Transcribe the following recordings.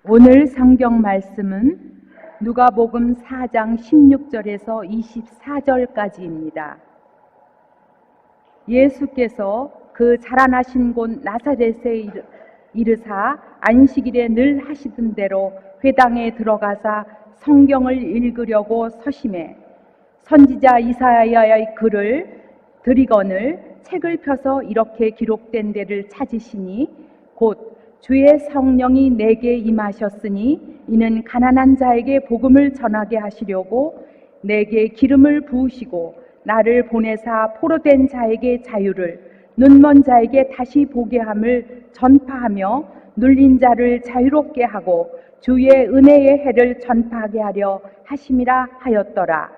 오늘 성경 말씀은 누가복음 4장 16절에서 24절까지입니다. 예수께서 그 자라나신 곳 나사렛에 이르사 안식일에 늘 하시던 대로 회당에 들어가사 성경을 읽으려고 서심해 선지자 이사야의 글을 드리거늘 책을 펴서 이렇게 기록된 데를 찾으시니 곧 주의 성령이 내게 임하셨으니 이는 가난한 자에게 복음을 전하게 하시려고 내게 기름을 부으시고 나를 보내사 포로된 자에게 자유를 눈먼 자에게 다시 보게 함을 전파하며 눌린 자를 자유롭게 하고 주의 은혜의 해를 전파하게 하려 하심이라 하였더라.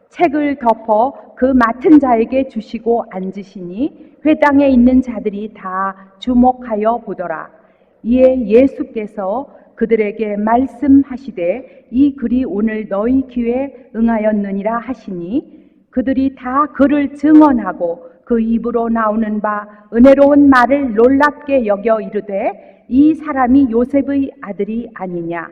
책을 덮어 그 맡은 자에게 주시고 앉으시니 회당에 있는 자들이 다 주목하여 보더라. 이에 예수께서 그들에게 말씀하시되 이 글이 오늘 너희 귀에 응하였느니라 하시니 그들이 다 그를 증언하고 그 입으로 나오는 바 은혜로운 말을 놀랍게 여겨 이르되 이 사람이 요셉의 아들이 아니냐.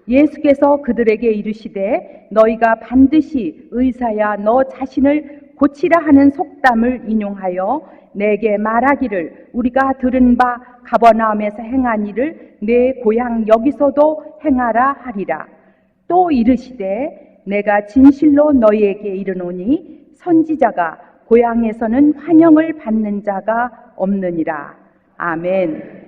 예수께서 그들에게 이르시되 너희가 반드시 의사야 너 자신을 고치라 하는 속담을 인용하여 내게 말하기를 우리가 들은 바 가버나움에서 행한 일을 내 고향 여기서도 행하라 하리라. 또 이르시되 내가 진실로 너희에게 이르노니 선지자가 고향에서는 환영을 받는 자가 없느니라. 아멘.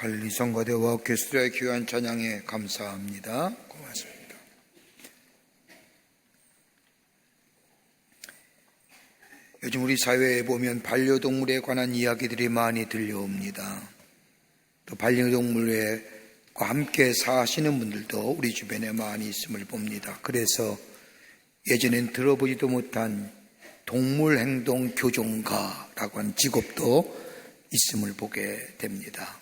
갈릴리 성가대와 오케스트라의 귀한 찬양에 감사합니다. 고맙습니다. 요즘 우리 사회에 보면 반려동물에 관한 이야기들이 많이 들려옵니다. 또 반려동물과 함께 사시는 분들도 우리 주변에 많이 있음을 봅니다. 그래서 예전엔 들어보지도 못한 동물행동 교정가라고 하는 직업도 있음을 보게 됩니다.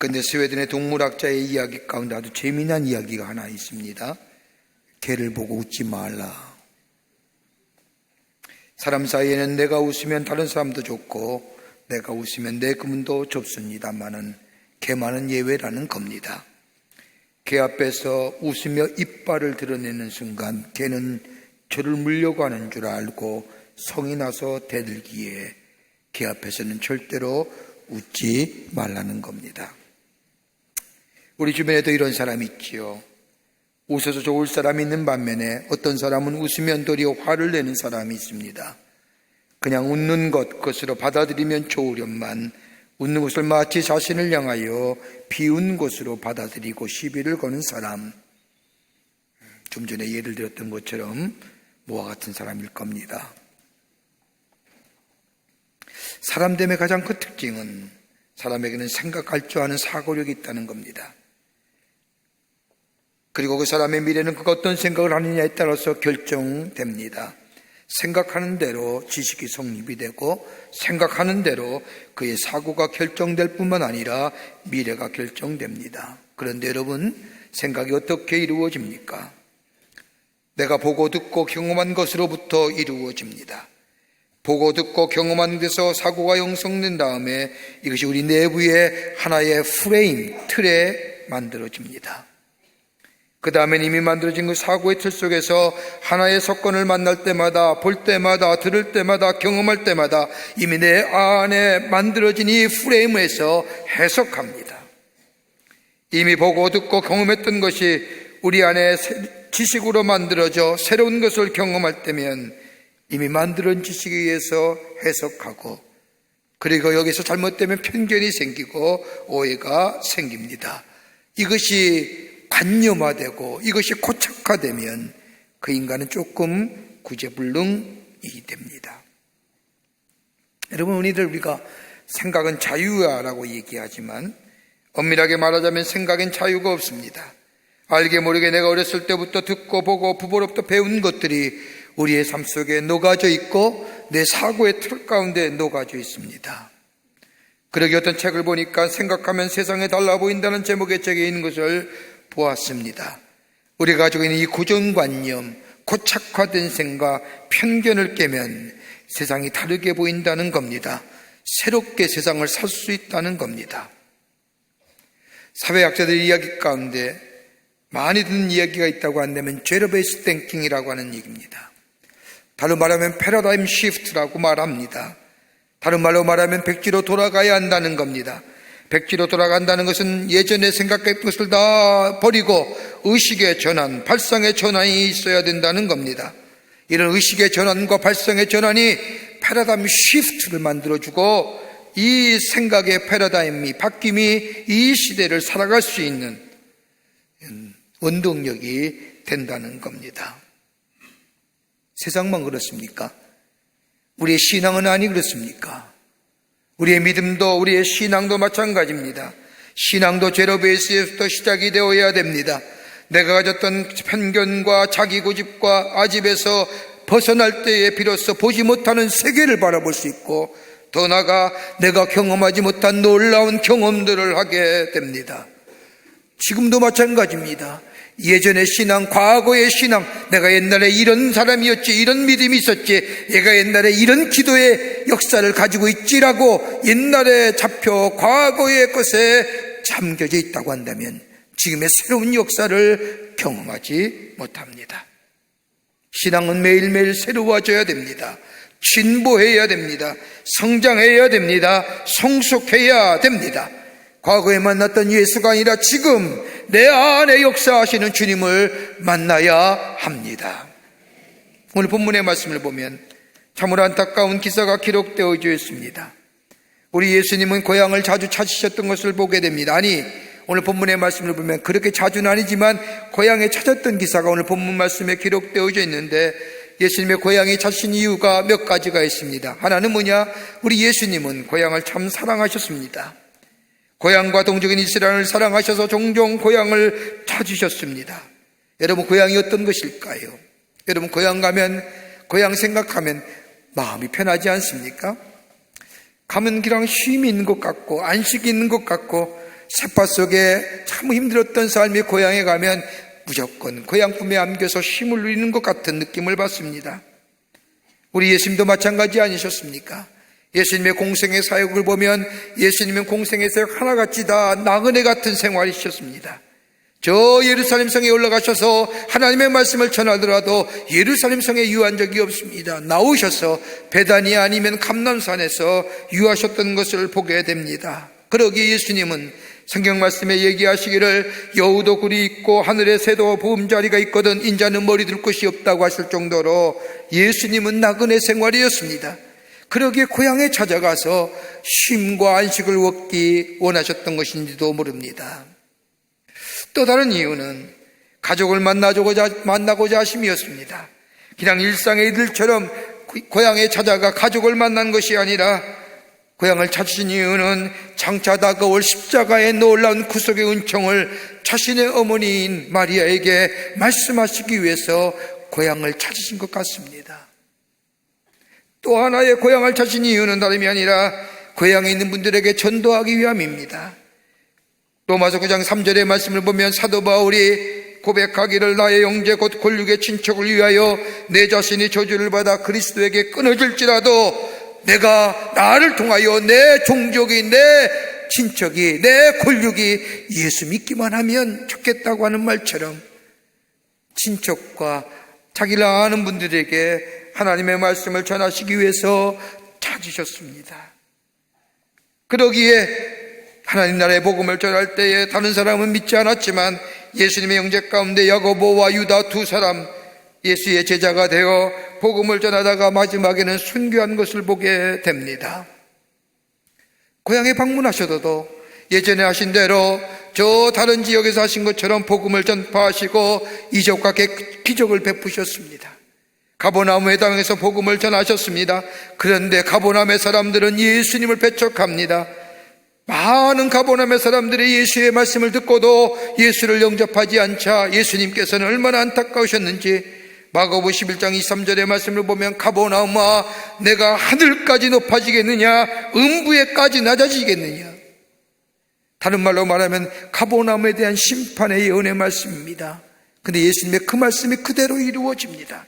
그런데 스웨덴의 동물학자의 이야기 가운데 아주 재미난 이야기가 하나 있습니다. 개를 보고 웃지 말라. 사람 사이에는 내가 웃으면 다른 사람도 좋고 내가 웃으면 내 그분도 좁습니다마는 개만은 예외라는 겁니다. 개 앞에서 웃으며 이빨을 드러내는 순간 개는 저를 물려고 하는 줄 알고 성이 나서 대들기에 개 앞에서는 절대로 웃지 말라는 겁니다. 우리 주변에도 이런 사람이 있지요. 웃어서 좋을 사람이 있는 반면에 어떤 사람은 웃으면 도리어 화를 내는 사람이 있습니다. 그냥 웃는 그것으로 받아들이면 좋으련만 웃는 것을 마치 자신을 향하여 비운 것으로 받아들이고 시비를 거는 사람, 좀 전에 예를 들었던 것처럼 모와 같은 사람일 겁니다. 사람됨의 가장 큰 특징은 사람에게는 생각할 줄 아는 사고력이 있다는 겁니다. 그리고 그 사람의 미래는 그가 어떤 생각을 하느냐에 따라서 결정됩니다. 생각하는 대로 지식이 성립이 되고 생각하는 대로 그의 사고가 결정될 뿐만 아니라 미래가 결정됩니다. 그런데 여러분, 생각이 어떻게 이루어집니까? 내가 보고 듣고 경험한 것으로부터 이루어집니다. 보고 듣고 경험한 데서 사고가 형성된 다음에 이것이 우리 내부의 하나의 프레임, 틀에 만들어집니다. 그 다음엔 이미 만들어진 그 사고의 틀 속에서 하나의 사건을 만날 때마다, 볼 때마다, 들을 때마다, 경험할 때마다 이미 내 안에 만들어진 이 프레임에서 해석합니다. 이미 보고 듣고 경험했던 것이 우리 안에 지식으로 만들어져 새로운 것을 경험할 때면 이미 만들어진 지식에 의해서 해석하고, 그리고 여기서 잘못되면 편견이 생기고 오해가 생깁니다. 이것이 관념화되고 이것이 고착화되면 그 인간은 조금 구제불능이 됩니다. 여러분, 우리가 생각은 자유야라고 얘기하지만 엄밀하게 말하자면 생각엔 자유가 없습니다. 알게 모르게 내가 어렸을 때부터 듣고 보고 부모로부터 배운 것들이 우리의 삶 속에 녹아져 있고 내 사고의 틀 가운데 녹아져 있습니다. 그러기 어떤 책을 보니까 생각하면 세상에 달라 보인다는 제목의 책에 있는 것을 보았습니다. 우리가 가지고 있는 이 고정관념, 고착화된 생각, 편견을 깨면 세상이 다르게 보인다는 겁니다. 새롭게 세상을 살 수 있다는 겁니다. 사회학자들의 이야기 가운데 많이 듣는 이야기가 있다고 한다면 제로베이스 땡킹이라고 하는 얘기입니다. 다른 말하면 패러다임 시프트라고 말합니다. 다른 말로 말하면 백지로 돌아가야 한다는 겁니다. 백지로 돌아간다는 것은 예전에 생각했던 것을 다 버리고 의식의 전환, 발상의 전환이 있어야 된다는 겁니다. 이런 의식의 전환과 발상의 전환이 패러다임 시프트를 만들어주고 이 생각의 패러다임이 바뀜이 이 시대를 살아갈 수 있는 원동력이 된다는 겁니다. 세상만 그렇습니까? 우리의 신앙은 아니 그렇습니까? 우리의 믿음도 우리의 신앙도 마찬가지입니다. 신앙도 제로베이스에서부터 시작이 되어야 됩니다. 내가 가졌던 편견과 자기 고집과 아집에서 벗어날 때에 비로소 보지 못하는 세계를 바라볼 수 있고 더 나아가 내가 경험하지 못한 놀라운 경험들을 하게 됩니다. 지금도 마찬가지입니다. 예전의 신앙, 과거의 신앙, 내가 옛날에 이런 사람이었지, 이런 믿음이 있었지, 얘가 옛날에 이런 기도의 역사를 가지고 있지라고 옛날에 잡혀 과거의 것에 잠겨져 있다고 한다면 지금의 새로운 역사를 경험하지 못합니다. 신앙은 매일매일 새로워져야 됩니다. 진보해야 됩니다. 성장해야 됩니다. 성숙해야 됩니다. 과거에 만났던 예수가 아니라 지금 내 안에 역사하시는 주님을 만나야 합니다. 오늘 본문의 말씀을 보면 참으로 안타까운 기사가 기록되어져 있습니다. 우리 예수님은 고향을 자주 찾으셨던 것을 보게 됩니다. 아니, 오늘 본문의 말씀을 보면 그렇게 자주는 아니지만 고향에 찾았던 기사가 오늘 본문 말씀에 기록되어져 있는데, 예수님의 고향에 찾으신 이유가 몇 가지가 있습니다. 하나는 뭐냐? 우리 예수님은 고향을 참 사랑하셨습니다. 고향과 동족인 이스라엘을 사랑하셔서 종종 고향을 찾으셨습니다. 여러분, 고향이 어떤 것일까요? 여러분, 고향 가면, 고향 생각하면 마음이 편하지 않습니까? 가면 그냥 쉼이 있는 것 같고 안식이 있는 것 같고, 세파 속에 참 힘들었던 삶이 고향에 가면 무조건 고향 품에 안겨서 쉼을 누리는 것 같은 느낌을 받습니다. 우리 예수님도 마찬가지 아니셨습니까? 예수님의 공생의 사역을 보면 예수님은 공생에서 하나같이 다 나그네 같은 생활이셨습니다. 저 예루살렘 성에 올라가셔서 하나님의 말씀을 전하더라도 예루살렘 성에 유한 적이 없습니다. 나오셔서 베다니아 아니면 감람산에서 유하셨던 것을 보게 됩니다. 그러기에 예수님은 성경 말씀에 얘기하시기를 여우도 굴이 있고 하늘의 새도 보금자리가 있거든 인자는 머리 둘 곳이 없다고 하실 정도로 예수님은 나그네 생활이었습니다. 그러기에 고향에 찾아가서 쉼과 안식을 얻기 원하셨던 것인지도 모릅니다. 또 다른 이유는 가족을 만나고자 하심이었습니다. 그냥 일상의 이들처럼 고향에 찾아가 가족을 만난 것이 아니라 고향을 찾으신 이유는 장차 다가올 십자가의 놀라운 구속의 은총을 자신의 어머니인 마리아에게 말씀하시기 위해서 고향을 찾으신 것 같습니다. 또 하나의 고향을 찾으신 이유는 다름이 아니라 고향에 있는 분들에게 전도하기 위함입니다. 로마서 9장 3절의 말씀을 보면 사도 바울이 고백하기를 나의 형제 곧 권력의 친척을 위하여 내 자신이 저주를 받아 그리스도에게 끊어질지라도 내가 나를 통하여 내 종족이, 내 친척이, 내 권력이 예수 믿기만 하면 좋겠다고 하는 말처럼 친척과 자기를 아는 분들에게 하나님의 말씀을 전하시기 위해서 찾으셨습니다. 그러기에 하나님 나라의 복음을 전할 때에 다른 사람은 믿지 않았지만 예수님의 형제 가운데 야고보와 유다 두 사람, 예수의 제자가 되어 복음을 전하다가 마지막에는 순교한 것을 보게 됩니다. 고향에 방문하셔도 예전에 하신 대로 저 다른 지역에서 하신 것처럼 복음을 전파하시고 이적과 기적을 베푸셨습니다. 가버나움 회당에서 복음을 전하셨습니다. 그런데 가버나움의 사람들은 예수님을 배척합니다. 많은 가버나움의 사람들이 예수의 말씀을 듣고도 예수를 영접하지 않자 예수님께서는 얼마나 안타까우셨는지 마가복음 11장 23절의 말씀을 보면 가버나움아 내가 하늘까지 높아지겠느냐 음부에까지 낮아지겠느냐. 다른 말로 말하면 가버나움에 대한 심판의 예언의 말씀입니다. 그런데 예수님의 그 말씀이 그대로 이루어집니다.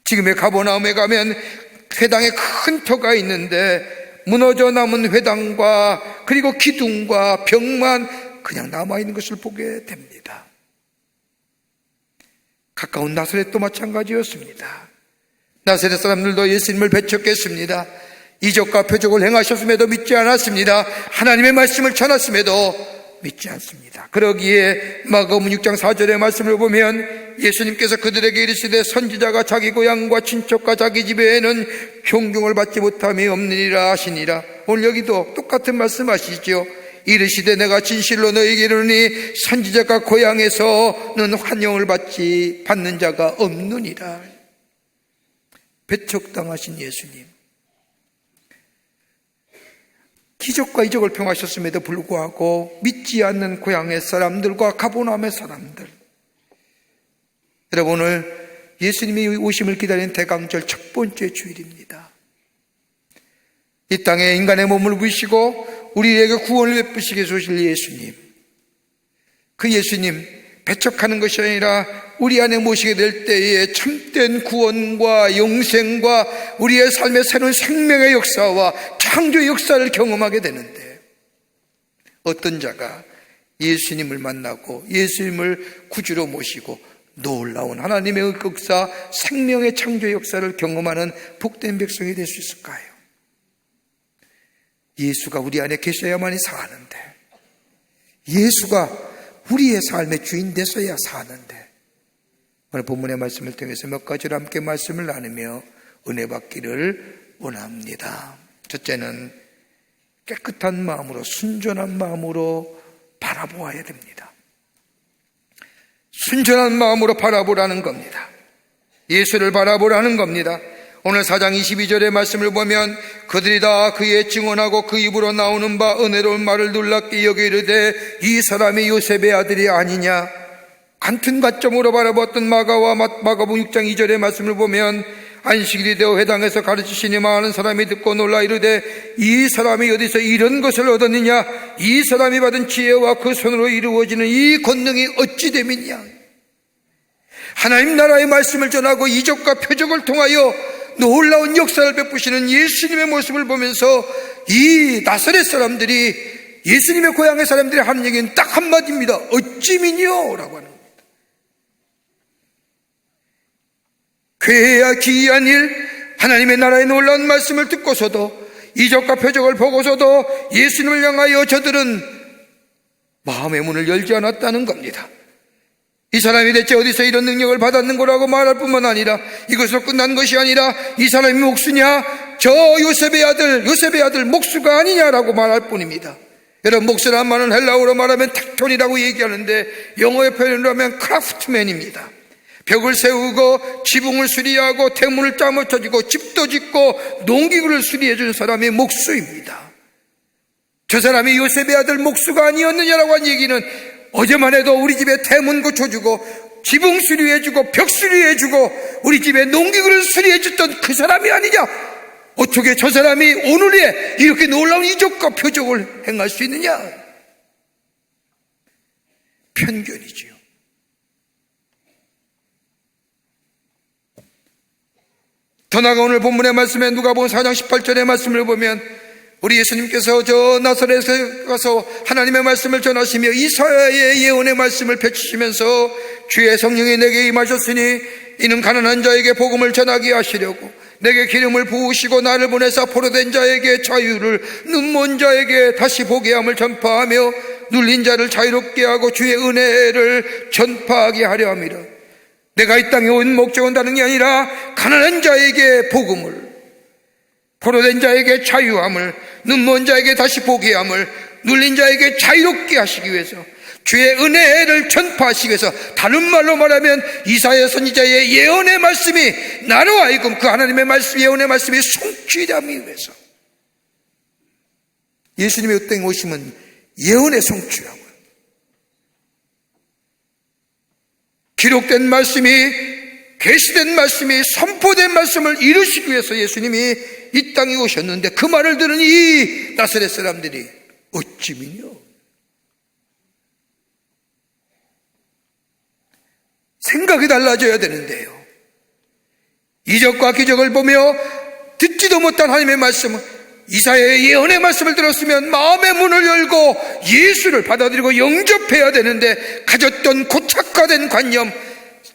지금의 가버나움에 가면 회당에 큰 터가 있는데 무너져 남은 회당과 그리고 기둥과 벽만 그냥 남아있는 것을 보게 됩니다. 가까운 나사렛도 마찬가지였습니다. 나사렛 사람들도 예수님을 배척했습니다. 이적과 표적을 행하셨음에도 믿지 않았습니다. 하나님의 말씀을 전했음에도 믿지 않습니다. 그러기에 마가복음 6장 4절의 말씀을 보면 예수님께서 그들에게 이르시되 선지자가 자기 고향과 친척과 자기 집에는 존경을 받지 못함이 없느니라 하시니라. 오늘 여기도 똑같은 말씀 하시죠. 이르시되 내가 진실로 너희에게 이르노니 선지자가 고향에서는 환영을 받는 자가 없느니라. 배척당하신 예수님, 기적과 이적을 평하셨음에도 불구하고 믿지 않는 고향의 사람들과 가버나움의 사람들, 여러분 오늘 예수님이 오심을 기다리는 대강절 첫 번째 주일입니다. 이 땅에 인간의 몸을 입으시고 우리에게 구원을 베푸시게 주실 예수님, 그 예수님 배척하는 것이 아니라 우리 안에 모시게 될 때에 참된 구원과 영생과 우리의 삶의 새로운 생명의 역사와 창조의 역사를 경험하게 되는데, 어떤 자가 예수님을 만나고 예수님을 구주로 모시고 놀라운 하나님의 역사, 생명의 창조의 역사를 경험하는 복된 백성이 될 수 있을까요? 예수가 우리 안에 계셔야만이 사는데, 예수가 우리의 삶의 주인 되서야 사는데, 오늘 본문의 말씀을 통해서 몇 가지로 함께 말씀을 나누며 은혜 받기를 원합니다. 첫째는 깨끗한 마음으로, 순전한 마음으로 바라보아야 됩니다. 순전한 마음으로 바라보라는 겁니다. 예수를 바라보라는 겁니다. 오늘 4장 22절의 말씀을 보면 그들이 다 그의 증언하고 그 입으로 나오는 바 은혜로운 말을 놀랍게 여겨 이르되 이 사람이 요셉의 아들이 아니냐. 같은 관점으로 바라봤던 마가복음 6장 2절의 말씀을 보면 안식일이 되어 회당에서 가르치시니 많은 사람이 듣고 놀라 이르되 이 사람이 어디서 이런 것을 얻었느냐. 이 사람이 받은 지혜와 그 손으로 이루어지는 이 권능이 어찌 됨이냐. 하나님 나라의 말씀을 전하고 이적과 표적을 통하여 놀라운 역사를 베푸시는 예수님의 모습을 보면서 이 나사렛 사람들이, 예수님의 고향의 사람들이 하는 얘기는 딱 한마디입니다. 어찌민요? 라고 하는 겁니다. 괴해야 기이한 일, 하나님의 나라의 놀라운 말씀을 듣고서도, 이적과 표적을 보고서도 예수님을 향하여 저들은 마음의 문을 열지 않았다는 겁니다. 이 사람이 대체 어디서 이런 능력을 받았는 거라고 말할 뿐만 아니라 이것으로 끝난 것이 아니라 이 사람이 목수냐? 저 요셉의 아들 목수가 아니냐라고 말할 뿐입니다. 여러분, 목수란 말은 헬라어로 말하면 텍톤이라고 얘기하는데 영어의 표현으로 하면 크라프트맨입니다. 벽을 세우고 지붕을 수리하고 대문을 짜맞춰주고 집도 짓고 농기구를 수리해 준 사람이 목수입니다. 저 사람이 요셉의 아들 목수가 아니었느냐라고 한 얘기는 어제만 해도 우리 집에 대문 고쳐주고 지붕 수리해주고 벽 수리해주고 우리 집에 농기구를 수리해줬던 그 사람이 아니냐. 어떻게 저 사람이 오늘에 이렇게 놀라운 이적과 표적을 행할 수 있느냐. 편견이지요. 더 나아가 오늘 본문의 말씀에 누가복음 4장 18절의 말씀을 보면 우리 예수님께서 저 나사렛에 가서 하나님의 말씀을 전하시며 이사야의 예언의 말씀을 펼치시면서 주의 성령이 내게 임하셨으니 이는 가난한 자에게 복음을 전하게 하시려고 내게 기름을 부으시고 나를 보내사 포로된 자에게 자유를, 눈먼 자에게 다시 보게 함을 전파하며 눌린 자를 자유롭게 하고 주의 은혜를 전파하게 하려 함이라. 내가 이 땅에 온 목적은 다른 게 아니라 가난한 자에게 복음을, 포로된 자에게 자유함을, 눈먼 자에게 다시 보게 함을, 눌린 자에게 자유롭게 하시기 위해서, 주의 은혜를 전파하시기 위해서, 다른 말로 말하면 이사야 선지자의 예언의 말씀이 나로 하여금 그 하나님의 말씀, 예언의 말씀이 성취되기 위해서. 예수님의 이 땅에 오시면 예언의 성취라고요. 기록된 말씀이, 계시된 말씀이, 선포된 말씀을 이루시기 위해서 예수님이 이 땅에 오셨는데 그 말을 들은 이 나사렛 사람들이 어찌민요? 생각이 달라져야 되는데요. 이적과 기적을 보며 듣지도 못한 하나님의 말씀을, 이사야의 예언의 말씀을 들었으면 마음의 문을 열고 예수를 받아들이고 영접해야 되는데 가졌던 고착화된 관념,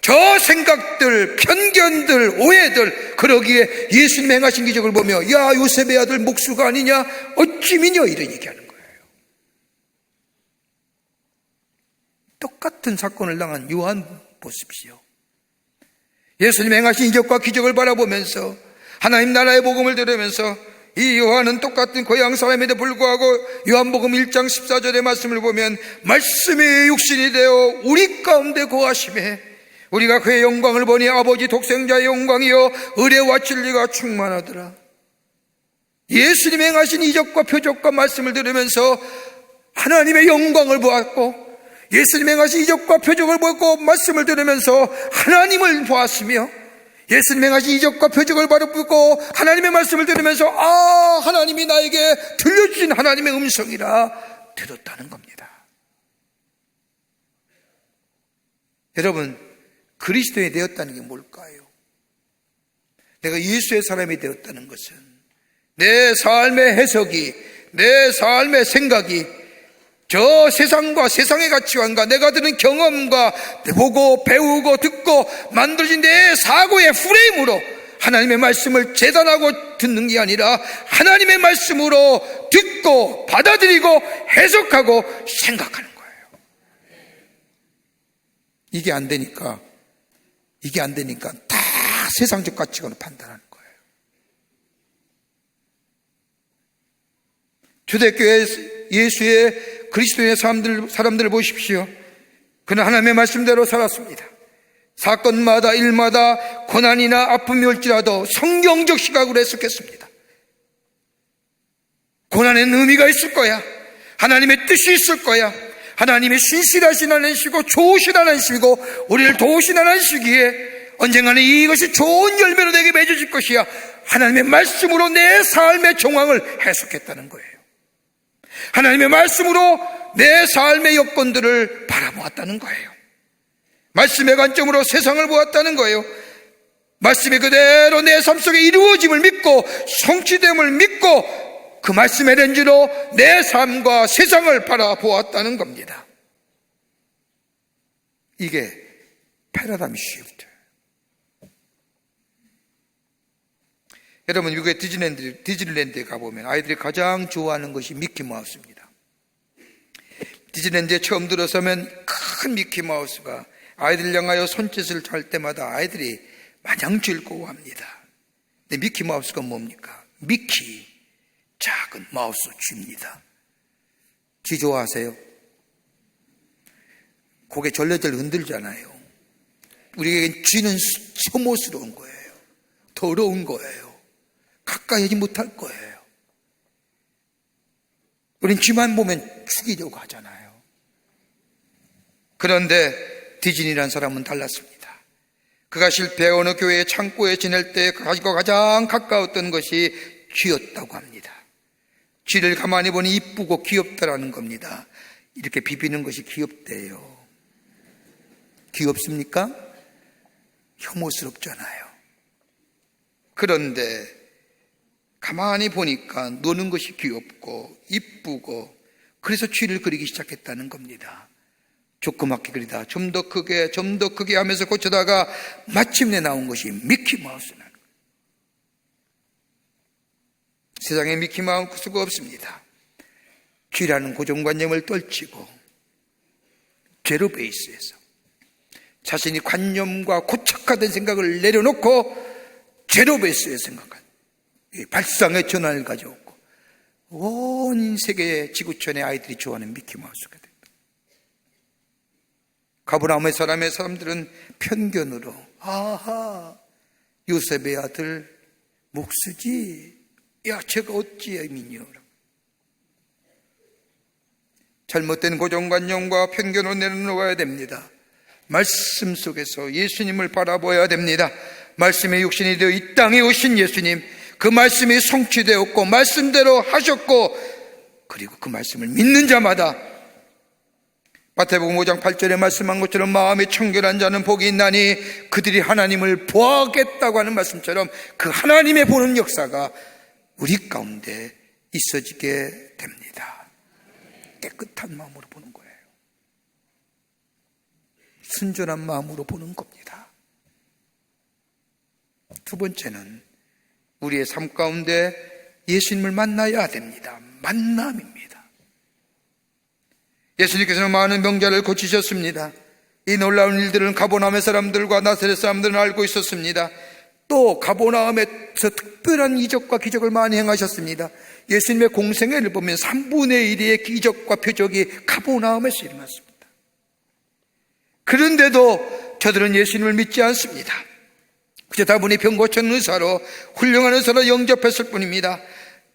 저 생각들, 편견들, 오해들, 그러기에 예수님 행하신 기적을 보며 야, 요셉의 아들 목수가 아니냐, 어찌미냐, 이런 얘기하는 거예요. 똑같은 사건을 당한 요한 보십시오. 예수님 행하신 이적과 기적을 바라보면서 하나님 나라의 복음을 들으면서 이 요한은 똑같은 고향 사람에도 불구하고 요한복음 1장 14절의 말씀을 보면 말씀이 육신이 되어 우리 가운데 거하심에 우리가 그의 영광을 보니 아버지 독생자의 영광이요 의뢰와 진리가 충만하더라. 예수님 행하신 이적과 표적과 말씀을 들으면서 하나님의 영광을 보았고, 예수님 행하신 이적과 표적을 보고 말씀을 들으면서 하나님을 보았으며, 예수님 행하신 이적과 표적을 바라보고 하나님의 말씀을 들으면서 아, 하나님이 나에게 들려주신 하나님의 음성이라 들었다는 겁니다. 여러분, 그리스도인이 되었다는 게 뭘까요? 내가 예수의 사람이 되었다는 것은 내 삶의 해석이, 내 삶의 생각이 저 세상과 세상의 가치관과 내가 드는 경험과 보고 배우고 듣고 만들어진 내 사고의 프레임으로 하나님의 말씀을 재단하고 듣는 게 아니라 하나님의 말씀으로 듣고 받아들이고 해석하고 생각하는 거예요. 이게 안 되니까 다 세상적 가치관으로 판단하는 거예요. 초대교회 예수의 그리스도의 사람들을 보십시오. 그는 하나님의 말씀대로 살았습니다. 사건마다 일마다 고난이나 아픔이 올지라도 성경적 시각으로 해석했습니다. 고난에는 의미가 있을 거야. 하나님의 뜻이 있을 거야. 하나님의 신실하신 하나님이시고 좋으신 하나님이시고 우리를 도우신 하나님이시기에 언젠가는 이것이 좋은 열매로 내게 맺어질 것이야. 하나님의 말씀으로 내 삶의 정황을 해석했다는 거예요. 하나님의 말씀으로 내 삶의 여건들을 바라보았다는 거예요. 말씀의 관점으로 세상을 보았다는 거예요. 말씀이 그대로 내 삶 속에 이루어짐을 믿고 성취됨을 믿고 그 말씀의 렌즈로 내 삶과 세상을 바라보았다는 겁니다. 이게 패러다임 시프트. 여러분, 미국의 디즈니랜드에 가보면 아이들이 가장 좋아하는 것이 미키마우스입니다. 디즈니랜드에 처음 들어서면 큰 미키마우스가 아이들 향하여 손짓을 할 때마다 아이들이 마냥 즐거워합니다. 근데 미키마우스가 뭡니까? 미키, 작은 마우스 쥐입니다. 쥐 좋아하세요? 고개 절레절레 흔들잖아요. 우리에겐 쥐는 혐오스러운 거예요. 더러운 거예요. 가까이 하지 못할 거예요. 우린 쥐만 보면 죽이려고 하잖아요. 그런데 디즈니라는 사람은 달랐습니다. 그가 실패해 어느 교회의 창고에 지낼 때 가지고 가장 가까웠던 것이 쥐였다고 합니다. 쥐를 가만히 보니 이쁘고 귀엽다라는 겁니다. 이렇게 비비는 것이 귀엽대요. 귀엽습니까? 혐오스럽잖아요. 그런데 가만히 보니까 노는 것이 귀엽고 이쁘고 그래서 쥐를 그리기 시작했다는 겁니다. 조그맣게 그리다 좀 더 크게 하면서 고쳐다가 마침내 나온 것이 미키마우스는. 세상에 미키마우스가 없습니다. 쥐라는 고정관념을 떨치고 제로 베이스에서 자신이 관념과 고착화된 생각을 내려놓고 제로 베이스의 생각한 발상의 전환을 가져오고 온 세계의 지구촌의 아이들이 좋아하는 미키마우스가 됩니다. 가버나움의 사람들은 편견으로 아하, 요셉의 아들 목수지, 야 제가 어찌 민요. 잘못된 고정관념과 편견을 내려놓아야 됩니다. 말씀 속에서 예수님을 바라보아야 됩니다. 말씀의 육신이 되어 이 땅에 오신 예수님, 그 말씀이 성취되었고 말씀대로 하셨고 그리고 그 말씀을 믿는 자마다 마태복음 5장 8절에 말씀한 것처럼 마음이 청결한 자는 복이 있나니 그들이 하나님을 보아하겠다고 하는 말씀처럼 그 하나님의 보는 역사가 우리 가운데 있어지게 됩니다. 깨끗한 마음으로 보는 거예요. 순전한 마음으로 보는 겁니다. 두 번째는 우리의 삶 가운데 예수님을 만나야 됩니다. 만남입니다. 예수님께서는 많은 병자를 고치셨습니다. 이 놀라운 일들은 가버나움의 사람들과 나사렛 사람들은 알고 있었습니다. 또 가버나움에서 특별한 이적과 기적을 많이 행하셨습니다. 예수님의 공생애를 보면 3분의 1의 기적과 표적이 가버나움에서 일어났습니다. 그런데도 저들은 예수님을 믿지 않습니다. 그저 다분히 병 고치는 의사로, 훌륭한 의사로 영접했을 뿐입니다.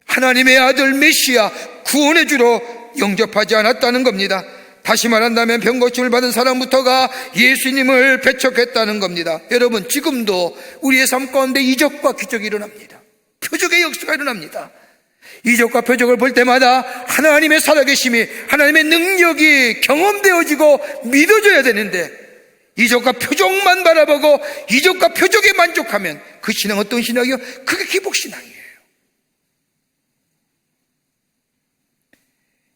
하나님의 아들 메시아 구원의 주로 영접하지 않았다는 겁니다. 다시 말한다면 병 고침을 받은 사람부터가 예수님을 배척했다는 겁니다. 여러분, 지금도 우리의 삶 가운데 이적과 기적이 일어납니다. 표적의 역사가 일어납니다. 이적과 표적을 볼 때마다 하나님의 살아계심이, 하나님의 능력이 경험되어지고 믿어져야 되는데, 이적과 표적만 바라보고 이적과 표적에 만족하면 그 신앙은 어떤 신앙이요? 그게 기복신앙이에요.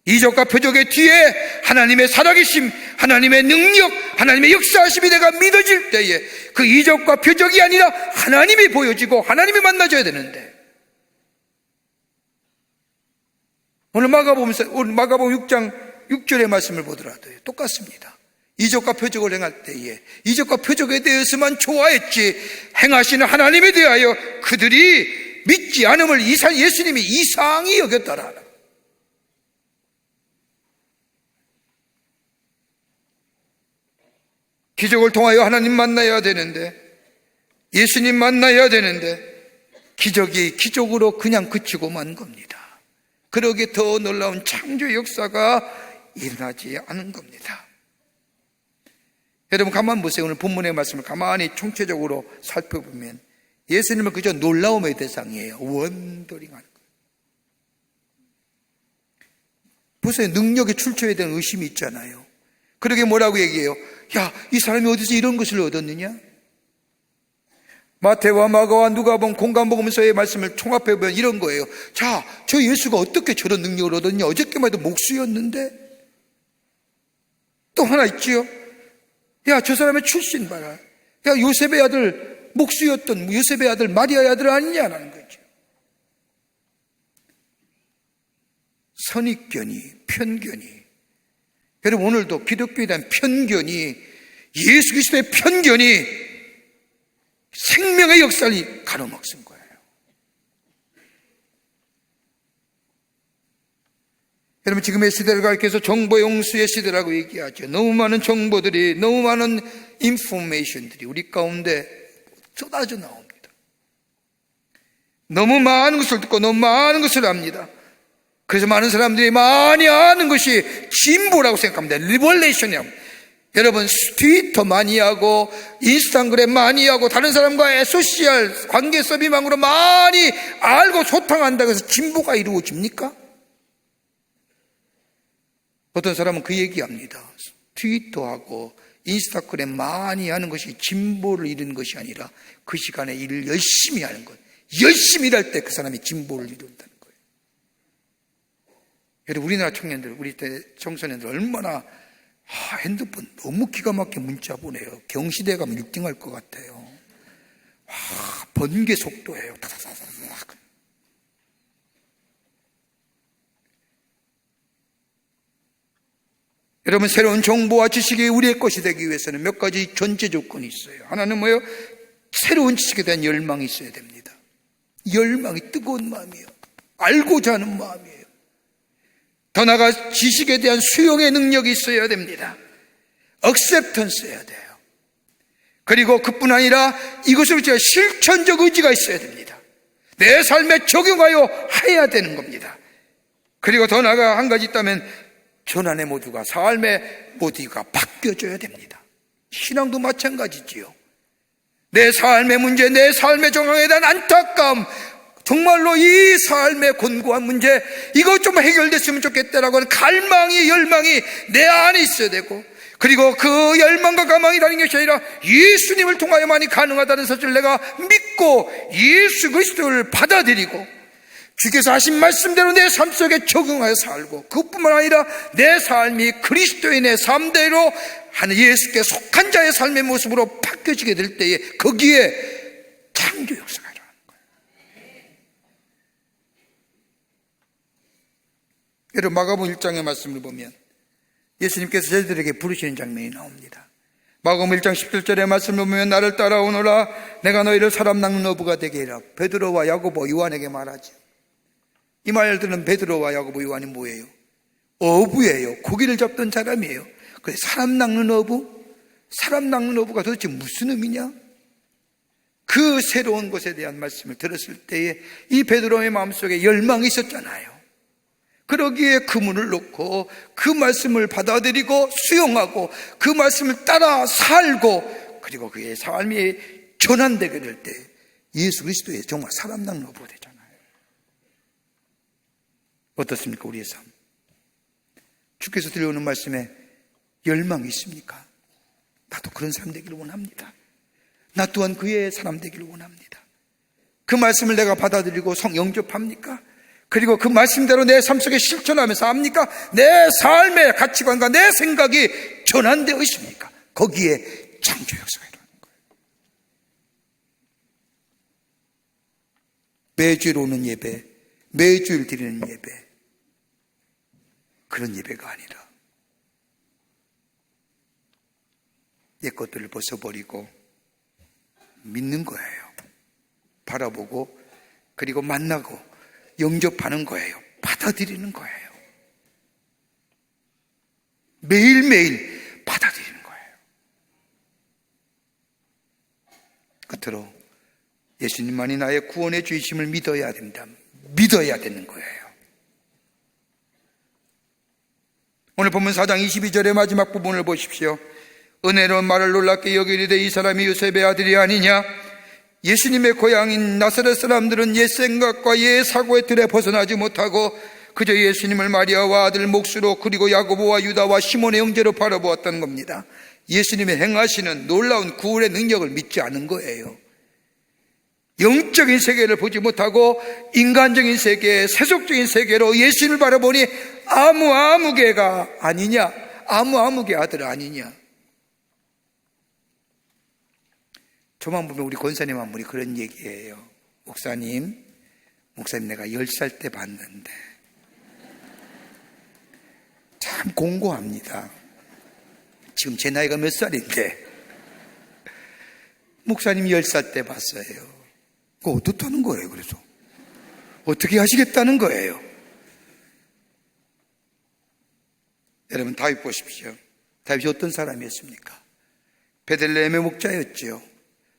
이적과 표적의 뒤에 하나님의 살아계심, 하나님의 능력, 하나님의 역사하심이 내가 믿어질 때에 그 이적과 표적이 아니라 하나님이 보여지고 하나님이 만나줘야 되는데, 오늘 마가복음 6장 6절의 말씀을 보더라도 똑같습니다. 이적과 표적을 행할 때에 이적과 표적에 대해서만 좋아했지 행하시는 하나님에 대하여 그들이 믿지 않음을 예수님이 이상히 여겼더라. 기적을 통하여 하나님 만나야 되는데, 예수님 만나야 되는데 기적이 기적으로 그냥 그치고 만 겁니다. 그러기에 더 놀라운 창조 역사가 일어나지 않은 겁니다. 여러분 가만 보세요. 오늘 본문의 말씀을 가만히 총체적으로 살펴보면 예수님은 그저 놀라움의 대상이에요. 원더링하는 거예요. 보세요. 능력이 출처에 대한 의심이 있잖아요. 그러게 뭐라고 얘기해요? 야, 이 사람이 어디서 이런 것을 얻었느냐? 마태와 마가와 누가복음 공관복음서의 말씀을 총합해보면 이런 거예요. 자, 저 예수가 어떻게 저런 능력을 얻었냐? 어저께만 해도 목수였는데? 또 하나 있지요. 야, 저 사람의 출신 봐라. 야, 요셉의 아들, 목수였던 요셉의 아들, 마리아의 아들 아니냐라는 거죠. 선입견이, 편견이. 여러분, 오늘도 기독교에 대한 편견이, 예수 그리스도의 편견이 생명의 역사를 가로막은 거예요. 여러분, 지금의 시대를 가리켜서 정보 용수의 시대라고 얘기하죠. 너무 많은 정보들이, 너무 많은 인포메이션들이 우리 가운데 쏟아져 나옵니다. 너무 많은 것을 듣고 너무 많은 것을 압니다. 그래서 많은 사람들이 많이 아는 것이 진보라고 생각합니다. 리벌레이션이라고. 여러분, 트위터 많이 하고 인스타그램 많이 하고 다른 사람과의 소셜 관계 서비망으로 많이 알고 소통한다고 해서 진보가 이루어집니까? 어떤 사람은 그 얘기합니다. 트위터하고 인스타그램 많이 하는 것이 진보를 이루는 것이 아니라 그 시간에 일을 열심히 하는 것, 열심히 일할 때 그 사람이 진보를 이룬다는 거예요. 여러분, 우리나라 청년들, 우리 때 청소년들 얼마나 핸드폰 너무 기가 막히게 문자 보내요. 경시대 가면 1등 할 것 같아요. 번개 속도예요. 다다다다닥. 여러분, 새로운 정보와 지식이 우리의 것이 되기 위해서는 몇 가지 전제 조건이 있어요. 하나는 뭐예요? 새로운 지식에 대한 열망이 있어야 됩니다. 열망이, 뜨거운 마음이에요. 알고자 하는 마음이에요. 더 나아가 지식에 대한 수용의 능력이 있어야 됩니다. 억셉턴스여야 돼요. 그리고 그뿐 아니라 이것을 제가 실천적 의지가 있어야 됩니다. 내 삶에 적용하여 해야 되는 겁니다. 그리고 더 나아가 한 가지 있다면 전환의 모두가, 삶의 모두가 바뀌어져야 됩니다. 신앙도 마찬가지지요. 내 삶의 문제, 내 삶의 정황에 대한 안타까움, 정말로 이 삶의 곤고한 문제, 이거 좀 해결됐으면 좋겠다라고 하는 갈망이, 열망이 내 안에 있어야 되고, 그리고 그 열망과 갈망이 다른 것이 아니라 예수님을 통하여만이 가능하다는 사실을 내가 믿고 예수 그리스도를 받아들이고 주께서 하신 말씀대로 내 삶 속에 적용하여 살고, 그뿐만 아니라 내 삶이 그리스도인의 삶대로 하는 예수께 속한 자의 삶의 모습으로 바뀌어지게 될 때에 거기에 창조 역사가 일어나는 거예요. 여러분, 마가복음 1장의 말씀을 보면 예수님께서 저희들에게 부르시는 장면이 나옵니다. 마가복음 1장 17절의 말씀을 보면 나를 따라오너라, 내가 너희를 사람 낚는 어부가 되게 해라. 베드로와 야고보, 요한에게 말하지. 이 말들은 베드로와 야고보, 요한이 뭐예요? 어부예요. 고기를 잡던 사람이에요. 그래, 사람 낚는 어부? 사람 낚는 어부가 도대체 무슨 의미냐? 그 새로운 것에 대한 말씀을 들었을 때에 이 베드로의 마음속에 열망이 있었잖아요. 그러기에 그 문을 놓고 그 말씀을 받아들이고 수용하고 그 말씀을 따라 살고, 그리고 그의 삶이 전환되게 될 때 예수 그리스도의 정말 사람 낚는 어부가 되잖아요. 어떻습니까? 우리의 삶, 주께서 들려오는 말씀에 열망이 있습니까? 나도 그런 사람 되기를 원합니다. 나 또한 그의 사람 되기를 원합니다. 그 말씀을 내가 받아들이고 영접합니까? 그리고 그 말씀대로 내 삶 속에 실천하면서 합니까? 내 삶의 가치관과 내 생각이 전환되어 있습니까? 거기에 창조 역사가 일어나는 거예요. 매주일 오는 예배, 매주일 드리는 예배, 그런 예배가 아니라 옛 것들을 벗어버리고 믿는 거예요. 바라보고, 그리고 만나고 영접하는 거예요. 받아들이는 거예요. 매일매일 받아들이는 거예요. 끝으로 예수님만이 나의 구원의 주이심을 믿어야 됩니다. 믿어야 되는 거예요. 오늘 본문 4장 22절의 마지막 부분을 보십시오. 은혜로운 말을 놀랍게 여기리되 이 사람이 요셉의 아들이 아니냐. 예수님의 고향인 나사렛 사람들은 옛 생각과 옛 사고의 틀에 벗어나지 못하고 그저 예수님을 마리아와 아들 몫으로 그리고 야고보와 유다와 시몬의 형제로 바라보았다는 겁니다. 예수님의 행하시는 놀라운 구원의 능력을 믿지 않은 거예요. 영적인 세계를 보지 못하고 인간적인 세계, 세속적인 세계로 예수님을 바라보니 아무개가 아니냐, 아무개 아들 아니냐. 저만 보면 우리 권사님 한 분이 그런 얘기예요. 목사님 내가 10살 때 봤는데 참 공고합니다. 지금 제 나이가 몇 살인데 목사님 10살 때 봤어요. 그거 어떻다는 거예요? 그래서 어떻게 하시겠다는 거예요? 여러분 다윗 보십시오. 다윗이 어떤 사람이었습니까? 베들레헴의 목자였죠.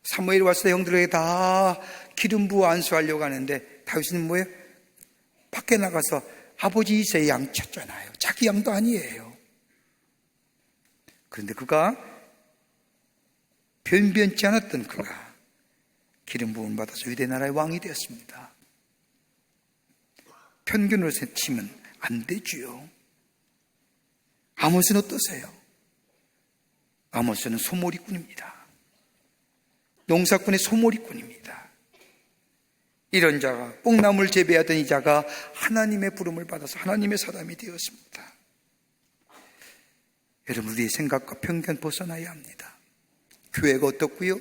사무엘이 왔을 때 형들에게 다 기름 부어 안수하려고 하는데 다윗은 뭐예요? 밖에 나가서 아버지 이새의 양 쳤잖아요. 자기 양도 아니에요. 그런데 그가 변변치 않았던 그가 기름 부음을 받아서 유대 나라의 왕이 되었습니다. 편견으로 치면 안 되지요. 아모스는 어떠세요? 아모스는 소몰이꾼입니다. 농사꾼의 소몰이꾼입니다. 이런 자가, 뽕나무를 재배하던 이 자가 하나님의 부름을 받아서 하나님의 사람이 되었습니다. 여러분, 우리의 생각과 편견 벗어나야 합니다. 교회가 어떻고요?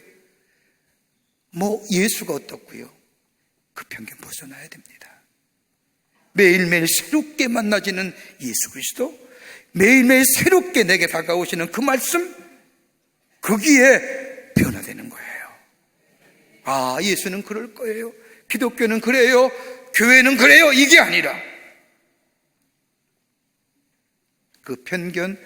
예수가 어떻고요? 그 편견 벗어나야 됩니다. 매일매일 새롭게 만나지는 예수 그리스도, 매일매일 새롭게 내게 다가오시는 그 말씀, 거기에 변화되는 거예요. 아, 예수는 그럴 거예요. 기독교는 그래요. 교회는 그래요. 이게 아니라 그 편견,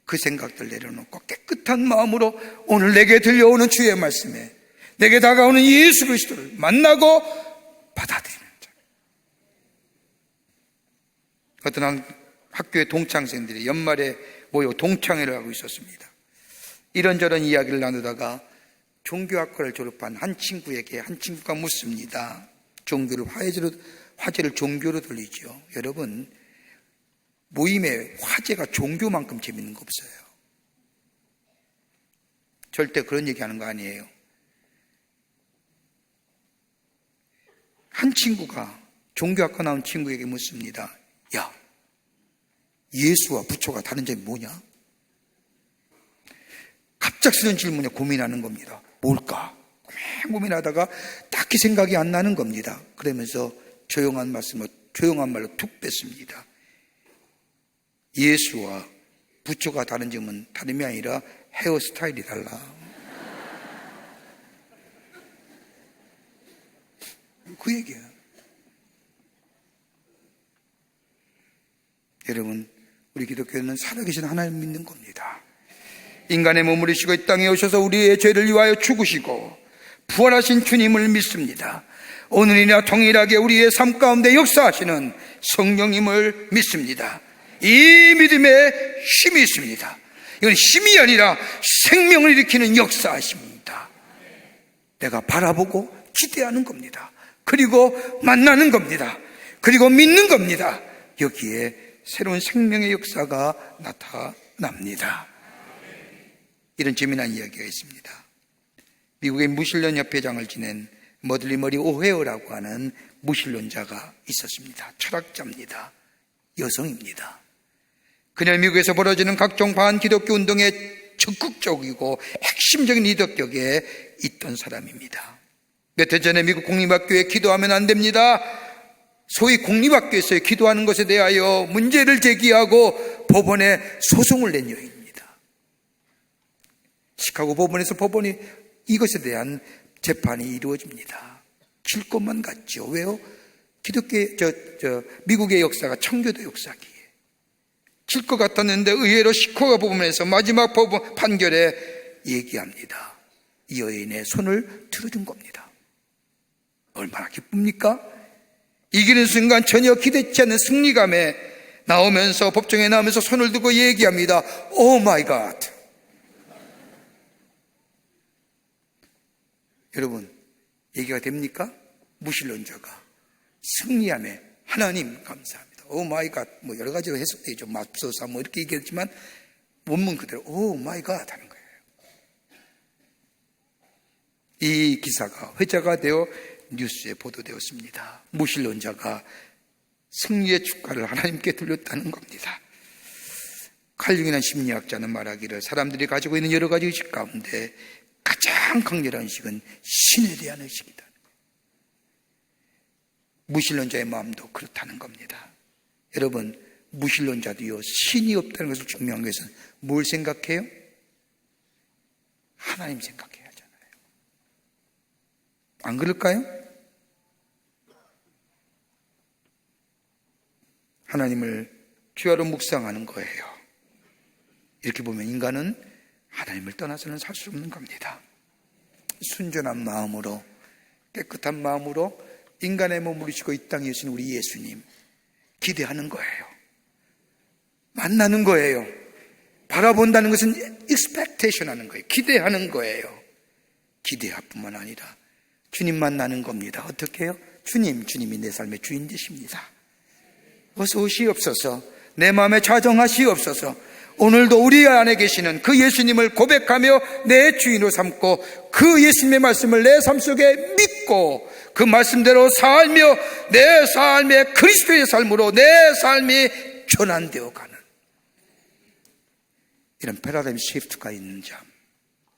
그 생각들 내려놓고 깨끗한 마음으로 오늘 내게 들려오는 주의 말씀에 내게 다가오는 예수 그리스도를 만나고 받아들이는 자. 어떤 한 학교의 동창생들이 연말에 모여 동창회를 하고 있었습니다. 이런저런 이야기를 나누다가 종교학과를 졸업한 한 친구에게 한 친구가 묻습니다. 종교를 화제를 종교로 돌리죠. 여러분, 모임의 화제가 종교만큼 재밌는 거 없어요. 절대 그런 얘기하는 거 아니에요. 한 친구가 종교학과 나온 친구에게 묻습니다. 야, 예수와 부처가 다른 점이 뭐냐? 갑작스런 질문에 고민하는 겁니다. 뭘까? 고민하다가 딱히 생각이 안 나는 겁니다. 그러면서 조용한 말로 툭 뺐습니다. 예수와 부처가 다른 점은 다름이 아니라 헤어스타일이 달라. 그 얘기예요. 여러분, 우리 기독교는 살아계신 하나님 믿는 겁니다. 인간의 몸을 입으시고 이 땅에 오셔서 우리의 죄를 위하여 죽으시고 부활하신 주님을 믿습니다. 오늘이나 동일하게 우리의 삶 가운데 역사하시는 성령님을 믿습니다. 이 믿음에 힘이 있습니다. 이건 힘이 아니라 생명을 일으키는 역사하십니다. 내가 바라보고 기대하는 겁니다. 그리고 만나는 겁니다. 그리고 믿는 겁니다. 여기에 새로운 생명의 역사가 나타납니다. 이런 재미난 이야기가 있습니다. 미국의 무신론 협회장을 지낸 머들리머리 오헤어라고 하는 무신론자가 있었습니다. 철학자입니다. 여성입니다. 그녀는 미국에서 벌어지는 각종 반기독교 운동에 적극적이고 핵심적인 리더격에 있던 사람입니다. 몇 해 전에 미국 공립학교에 기도하면 안 됩니다. 소위 공립학교에서 기도하는 것에 대하여 문제를 제기하고 법원에 소송을 낸 여인입니다. 시카고 법원에서 법원이 이것에 대한 재판이 이루어집니다. 질 것만 같죠. 왜요? 미국의 역사가 청교도 역사기에 질 것 같았는데 의외로 시카고 법원에서 마지막 법원 판결에 얘기합니다. 이 여인의 손을 들어준 겁니다. 얼마나 기쁩니까? 이기는 순간 전혀 기대치 않는 승리감에 나오면서, 법정에 나오면서 손을 들고 얘기합니다. 오 마이 갓. 여러분, 얘기가 됩니까? 무신론자가 승리함에 하나님 감사합니다. 오 마이 갓. 뭐 여러 가지로 해석되죠. 맙소사 뭐 이렇게 얘기했지만 원문 그대로 오 마이 갓 하는 거예요. 이 기사가 회자가 되어 뉴스에 보도되었습니다. 무신론자가 승리의 축가를 하나님께 들렸다는 겁니다. 칼 융이라는 심리학자는 말하기를 사람들이 가지고 있는 여러 가지 의식 가운데 가장 강렬한 의식은 신에 대한 의식이다. 무신론자의 마음도 그렇다는 겁니다. 여러분, 무신론자도요, 신이 없다는 것을 증명하기 위해서는 뭘 생각해요? 하나님 생각해야 하잖아요. 안 그럴까요? 하나님을 주야로 묵상하는 거예요. 이렇게 보면 인간은 하나님을 떠나서는 살 수 없는 겁니다. 순전한 마음으로, 깨끗한 마음으로 인간의 몸을 입으시고 이 땅에 오신 우리 예수님 기대하는 거예요. 만나는 거예요. 바라본다는 것은 expectation 하는 거예요. 기대하는 거예요. 기대뿐만 아니라 주님 만나는 겁니다. 어떻게 해요? 주님이 내 삶의 주인 되십니다. 어서 오시옵소서. 내 마음에 좌정하시옵소서. 오늘도 우리 안에 계시는 그 예수님을 고백하며 내 주인으로 삼고 그 예수님의 말씀을 내 삶 속에 믿고 그 말씀대로 살며 내 삶의 그리스도의 삶으로 내 삶이 전환되어 가는 이런 패러다임 시프트가 있는 삶,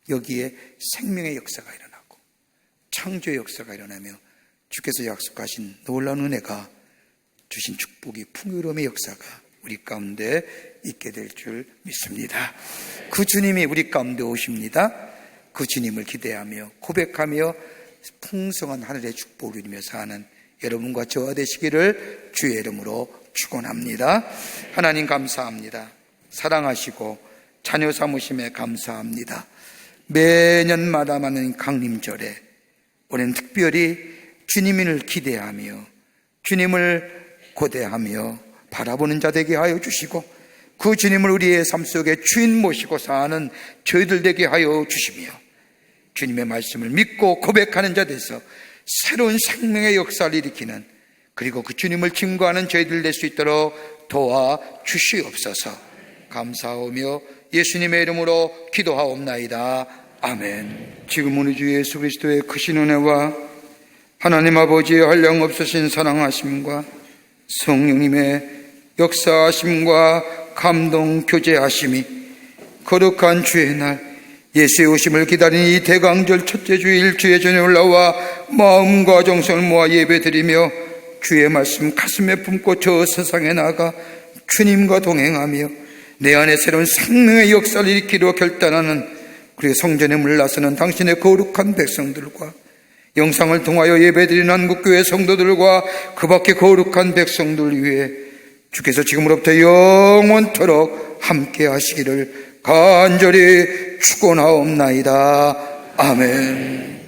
여기에 생명의 역사가 일어나고 창조의 역사가 일어나며 주께서 약속하신 놀라운 은혜가 주신 축복이 풍요로움의 역사가 우리 가운데 있게 될 줄 믿습니다. 그 주님이 우리 가운데 오십니다. 그 주님을 기대하며 고백하며 풍성한 하늘의 축복을 누리며 사는 여러분과 저와 되시기를 주의 이름으로 축원합니다. 하나님 감사합니다. 사랑하시고 자녀 삼으심에 감사합니다. 매년마다 많은 강림절에 올해는 특별히 주님을 기대하며 주님을 고대하며 바라보는 자 되게 하여 주시고 그 주님을 우리의 삶 속에 주인 모시고 사는 저희들 되게 하여 주시며 주님의 말씀을 믿고 고백하는 자 돼서 새로운 생명의 역사를 일으키는 그리고 그 주님을 증거하는 저희들 될 수 있도록 도와주시옵소서. 감사하며 예수님의 이름으로 기도하옵나이다. 아멘. 지금은 우리 주 예수 그리스도의 크신 은혜와 하나님 아버지의 한량없으신 사랑하심과 성령님의 역사하심과 감동 교제하심이 거룩한 주의 날 예수의 오심을 기다리는 이 대강절 첫째 주일 주의 전에 올라와 마음과 정성을 모아 예배드리며 주의 말씀 가슴에 품고 저 세상에 나가 주님과 동행하며 내 안에 새로운 생명의 역사를 일으키려 결단하는 그리고 성전에 물러서는 당신의 거룩한 백성들과 영상을 통하여 예배드리는 한국교회 성도들과 그 밖에 거룩한 백성들 위해 주께서 지금으로부터 영원토록 함께 하시기를 간절히 축원하옵나이다. 아멘.